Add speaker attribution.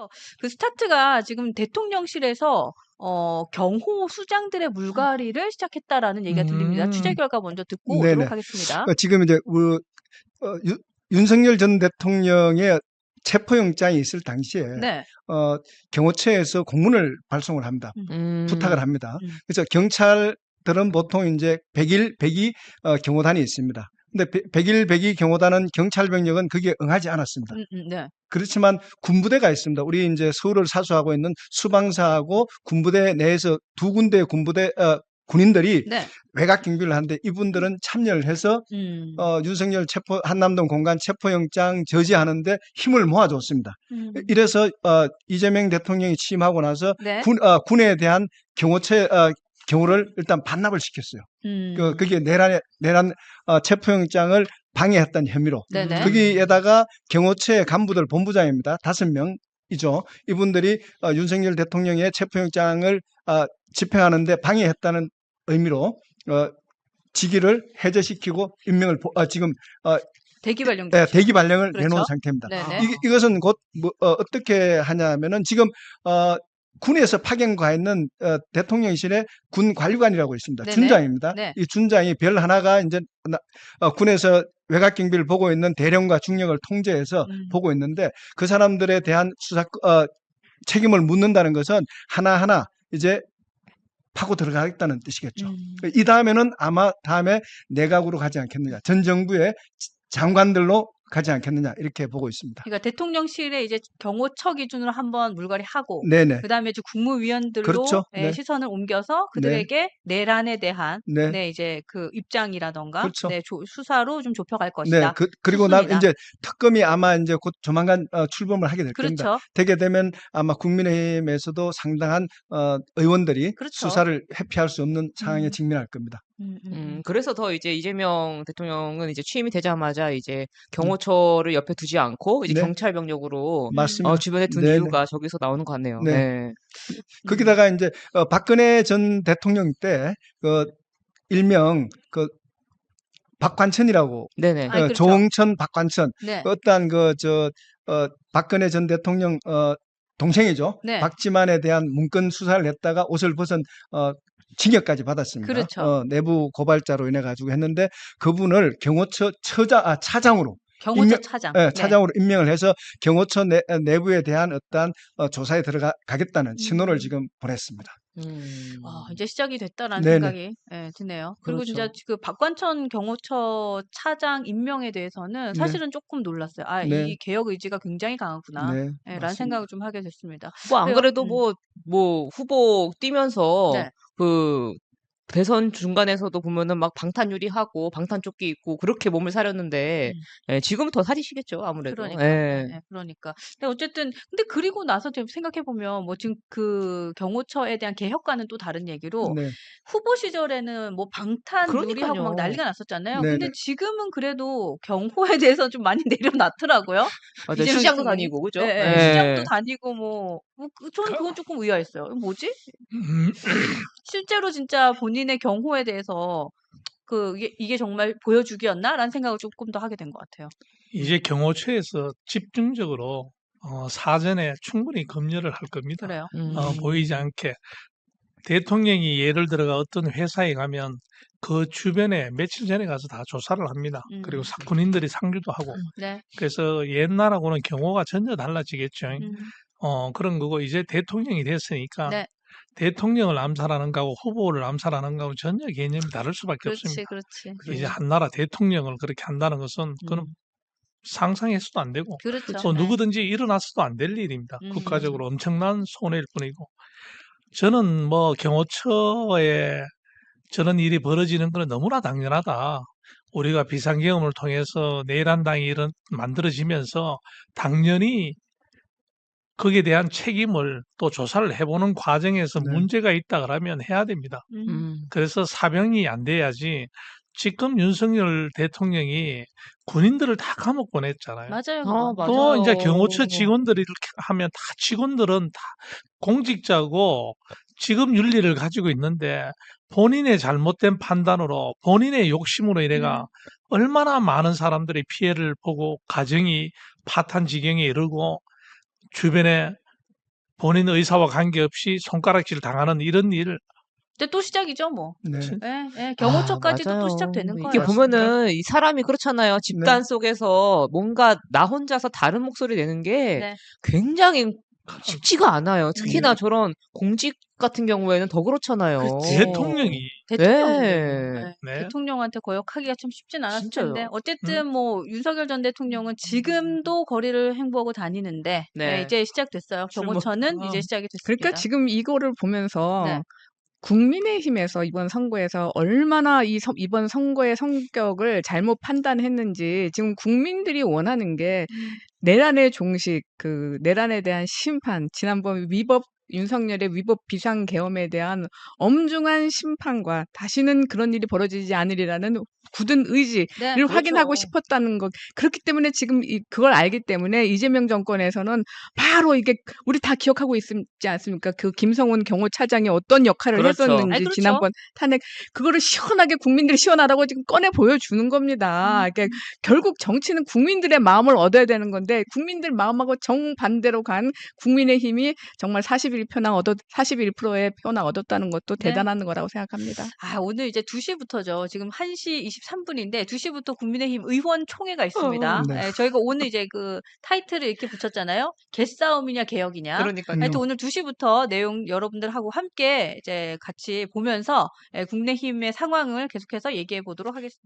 Speaker 1: 그래서 그 스타트가 지금 대통령실에서 경호 수장들의 물갈이를 시작했다라는 얘기가 들립니다. 취재
Speaker 2: 음,
Speaker 1: 결과 먼저 듣고
Speaker 2: 네네.
Speaker 1: 오도록 하겠습니다.
Speaker 2: 지금 이제 윤석열 전 대통령의 체포영장이 있을 당시에
Speaker 1: 네.
Speaker 2: 경호처에서 공문을 발송을 합니다. 부탁을
Speaker 3: 음,
Speaker 2: 합니다.
Speaker 1: 음.
Speaker 2: 그래서 경찰들은 보통 이제 100일 102 경호단이 있습니다. 근데 100일 102 경호단은 경찰 병력은 거기에 응하지 않았습니다.
Speaker 1: 네.
Speaker 2: 그렇지만 군부대가 있습니다. 우리 이제 서울을 사수하고 있는 수방사하고 군부대 내에서 두 군데의 군인들이
Speaker 1: 네.
Speaker 2: 외곽 경비를 하는데 이분들은 참여를 해서 윤석열 한남동 공간 체포영장 저지하는데 힘을 모아줬습니다. 이래서 이재명 대통령이 취임하고 나서
Speaker 1: 네.
Speaker 2: 군에 대한 경호를 일단 반납을 시켰어요. 그게 내란 체포영장을 방해했던 혐의로.
Speaker 1: 네네.
Speaker 2: 거기에다가 경호처의 간부들 본부장입니다. 5명이죠. 이분들이 윤석열 대통령의 체포영장을 집행하는데 방해했다는 의미로 직위를 해제시키고 임명을 지금
Speaker 1: 대기 발령.
Speaker 2: 대기 발령을
Speaker 1: 그렇죠.
Speaker 2: 내놓은 상태입니다.
Speaker 1: 네네.
Speaker 2: 이것은 곧 어떻게 하냐면은 지금 군에서 파견가 있는 대통령실의 군 관리관이라고 있습니다.
Speaker 1: 네네.
Speaker 2: 준장입니다.
Speaker 1: 네.
Speaker 2: 이 준장이 별 하나가 이제 군에서 외곽 경비를 보고 있는 대령과 중령을 통제해서 보고 있는데 그 사람들에 대한 책임을 묻는다는 것은 하나하나 이제 파고 들어가겠다는 뜻이겠죠. 이 다음에는 아마 다음에 내각으로 가지 않겠느냐. 전 정부의 장관들로 가지 않겠느냐 이렇게 보고 있습니다.
Speaker 1: 그러니까 대통령실에 이제 경호처 기준으로 한번 물갈이하고
Speaker 2: 네네.
Speaker 1: 그다음에 이제 국무위원들로
Speaker 2: 그렇죠. 네.
Speaker 1: 시선을 옮겨서 그들에게 내란에 대한
Speaker 2: 네.
Speaker 1: 이제 그 입장이라던가
Speaker 2: 그렇죠.
Speaker 1: 수사로 좀 좁혀갈
Speaker 2: 네.
Speaker 1: 것이다.
Speaker 2: 그리고
Speaker 1: 좋습니다.
Speaker 2: 이제 특검이 아마 이제 곧 조만간 출범을 하게 될 겁니다.
Speaker 1: 그렇죠.
Speaker 2: 되게 되면 아마 국민의힘에서도 상당한 의원들이
Speaker 1: 그렇죠.
Speaker 2: 수사를 회피할 수 없는 상황에 직면할 겁니다.
Speaker 3: 그래서 더 이제 이재명 대통령은 이제 취임이 되자마자 이제 경호처를 옆에 두지 않고 이제
Speaker 2: 네.
Speaker 3: 경찰 병력으로
Speaker 2: 맞습니다.
Speaker 3: 주변에 둔
Speaker 2: 네네.
Speaker 3: 이유가 저기서 나오는 것 같네요.
Speaker 2: 네.
Speaker 3: 네.
Speaker 2: 거기다가 이제 박근혜 전 대통령 때 일명 박관천이라고
Speaker 3: 네네.
Speaker 1: 그렇죠.
Speaker 2: 조홍천 박관천
Speaker 1: 네.
Speaker 2: 어떠한 박근혜 전 대통령 동생이죠.
Speaker 1: 네.
Speaker 2: 박지만에 대한 문건 수사를 했다가 옷을 벗은 징역까지 받았습니다.
Speaker 1: 그렇죠.
Speaker 2: 내부 고발자로 인해 가지고 했는데 그분을 경호처 차장으로
Speaker 1: 경호처 차장.
Speaker 2: 네, 차장으로 임명을 해서 경호처 내부에 대한 어떠한 조사에 들어가겠다는 신호를 지금 보냈습니다.
Speaker 1: 이제 시작이 됐다라는
Speaker 2: 네네.
Speaker 1: 생각이 드네요. 그리고
Speaker 2: 그렇죠.
Speaker 1: 진짜 그 박관천 경호처 차장 임명에 대해서는
Speaker 2: 네.
Speaker 1: 사실은 조금 놀랐어요.
Speaker 2: 네.
Speaker 1: 이 개혁 의지가 굉장히 강하구나.
Speaker 2: 네,
Speaker 1: 라는
Speaker 2: 맞습니다.
Speaker 1: 생각을 좀 하게 됐습니다.
Speaker 3: 뭐 안
Speaker 1: 그래요.
Speaker 3: 그래도 뭐 후보 뛰면서
Speaker 1: 네.
Speaker 3: 그 대선 중간에서도 보면은 막 방탄유리하고 방탄조끼 입고 그렇게 몸을 사렸는데 지금은 더 사지시겠죠, 아무래도.
Speaker 1: 그러니까.
Speaker 3: 예.
Speaker 1: 그러니까. 근데 어쨌든 근데 그리고 나서 지금 생각해 보면 뭐 지금 그 경호처에 대한 개혁과는 또 다른 얘기로
Speaker 2: 네.
Speaker 1: 후보 시절에는 뭐 방탄 유리하고 막
Speaker 3: 그러니까요.
Speaker 1: 난리가 났었잖아요.
Speaker 2: 네네.
Speaker 1: 근데 지금은 그래도 경호에 대해서 좀 많이 내려놨더라고요.
Speaker 3: 맞아요.
Speaker 1: 이재명
Speaker 3: 시장도
Speaker 1: 대통령이.
Speaker 3: 다니고, 그죠?
Speaker 1: 예,
Speaker 3: 예.
Speaker 1: 시장도 다니고 저는 그건 조금 의아했어요. 이거 뭐지? 실제로 진짜 본인의 경호에 대해서 이게 정말 보여주기였나라는 생각을 조금 더 하게 된 것 같아요.
Speaker 4: 이제 경호처에서 집중적으로 사전에 충분히 검열을 할 겁니다.
Speaker 1: 그래요.
Speaker 4: 보이지 않게 대통령이 예를 들어가 어떤 회사에 가면 그 주변에 며칠 전에 가서 다 조사를 합니다. 그리고 군인들이 상주도 하고.
Speaker 1: 네.
Speaker 4: 그래서 옛날하고는 경호가 전혀 달라지겠죠. 그런 거고 이제 대통령이 됐으니까
Speaker 1: 네.
Speaker 4: 대통령을 암살하는 거하고 후보를 암살하는 거하고 전혀 개념이 다를 수밖에 없습니다.
Speaker 1: 그렇지.
Speaker 4: 이제 한 나라 대통령을 그렇게 한다는 것은 그건 상상해서도 안 되고
Speaker 1: 그렇죠.
Speaker 4: 또 누구든지 일어났어도 안 될 일입니다. 국가적으로 엄청난 손해일 뿐이고 저는 뭐 경호처에 저런 일이 벌어지는 건 너무나 당연하다. 우리가 비상계엄을 통해서 내란당이 만들어지면서 당연히 거기에 대한 책임을 또 조사를 해보는 과정에서
Speaker 2: 네.
Speaker 4: 문제가 있다 그러면 해야 됩니다.
Speaker 1: 음.
Speaker 4: 그래서 사병이 안 돼야지. 지금 윤석열 대통령이 군인들을 다 감옥 보냈잖아요.
Speaker 1: 맞아요.
Speaker 4: 또 이제
Speaker 3: 맞아요.
Speaker 4: 경호처 직원들이 이렇게 하면 다 직원들은 다 공직자고 직업 윤리를 가지고 있는데 본인의 잘못된 판단으로 본인의 욕심으로 이래가 얼마나 많은 사람들이 피해를 보고 가정이 파탄 지경에 이르고 주변에 본인 의사와 관계없이 손가락질 당하는 이런 일.
Speaker 1: 근데 또 시작이죠, 뭐.
Speaker 2: 네.
Speaker 1: 예, 예. 경호처까지도 또
Speaker 3: 맞아요.
Speaker 1: 시작되는
Speaker 3: 이게
Speaker 1: 거예요.
Speaker 3: 보면은 이 사람이 그렇잖아요. 집단 속에서 뭔가 나 혼자서 다른 목소리 내는 게
Speaker 1: 네.
Speaker 3: 굉장히 쉽지가 않아요. 특히나
Speaker 2: 네.
Speaker 3: 저런 공직 같은 경우에는 더 그렇잖아요.
Speaker 1: 그치.
Speaker 4: 대통령이
Speaker 1: 대통령인데.
Speaker 3: 네.
Speaker 1: 네.
Speaker 4: 네.
Speaker 1: 대통령한테 거역하기가 참 쉽진 않았을
Speaker 3: 진짜요.
Speaker 1: 텐데 어쨌든 뭐 윤석열 전 대통령은 지금도 거리를 횡보하고 다니는데
Speaker 3: 네.
Speaker 1: 예, 이제 시작됐어요.
Speaker 3: 출몰.
Speaker 1: 경호처는 이제 시작이
Speaker 5: 그러니까
Speaker 1: 됐습니다.
Speaker 5: 지금 이거를 보면서
Speaker 1: 네.
Speaker 5: 국민의힘에서 이번 선거에서 얼마나 이번 선거의 성격을 잘못 판단했는지 지금 국민들이 원하는 게 내란의 종식, 그 내란에 대한 심판, 지난번 윤석열의 위법 비상계엄에 대한 엄중한 심판과 다시는 그런 일이 벌어지지 않으리라는 굳은 의지를
Speaker 1: 네, 그렇죠.
Speaker 5: 확인하고 싶었다는 것. 그렇기 때문에 지금 그걸 알기 때문에 이재명 정권에서는 바로 이게 우리 다 기억하고 있지 않습니까? 그 김성훈 경호차장이 어떤 역할을
Speaker 3: 그렇죠.
Speaker 5: 했었는지
Speaker 1: 아니, 그렇죠.
Speaker 5: 지난번 탄핵 그거를 시원하게 국민들이 시원하다고 지금 꺼내 보여주는 겁니다. 그러니까 결국 정치는 국민들의 마음을 얻어야 되는 건데 국민들 마음하고 정반대로 간 국민의힘이 정말 41%의 표나 얻었다는 것도
Speaker 1: 네.
Speaker 5: 대단한 거라고 생각합니다.
Speaker 1: 아, 오늘 이제 2시부터죠. 지금 1시 23분인데 2시부터 국민의힘 의원총회가 있습니다.
Speaker 2: 네.
Speaker 1: 예, 저희가 오늘 이제 그 타이틀을 이렇게 붙였잖아요. 개싸움이냐 개혁이냐.
Speaker 3: 그러니까요.
Speaker 1: 하여튼 오늘 2시부터 내용 여러분들하고 함께 이제 같이 보면서 예, 국민의힘의 상황을 계속해서 얘기해 보도록 하겠습니다.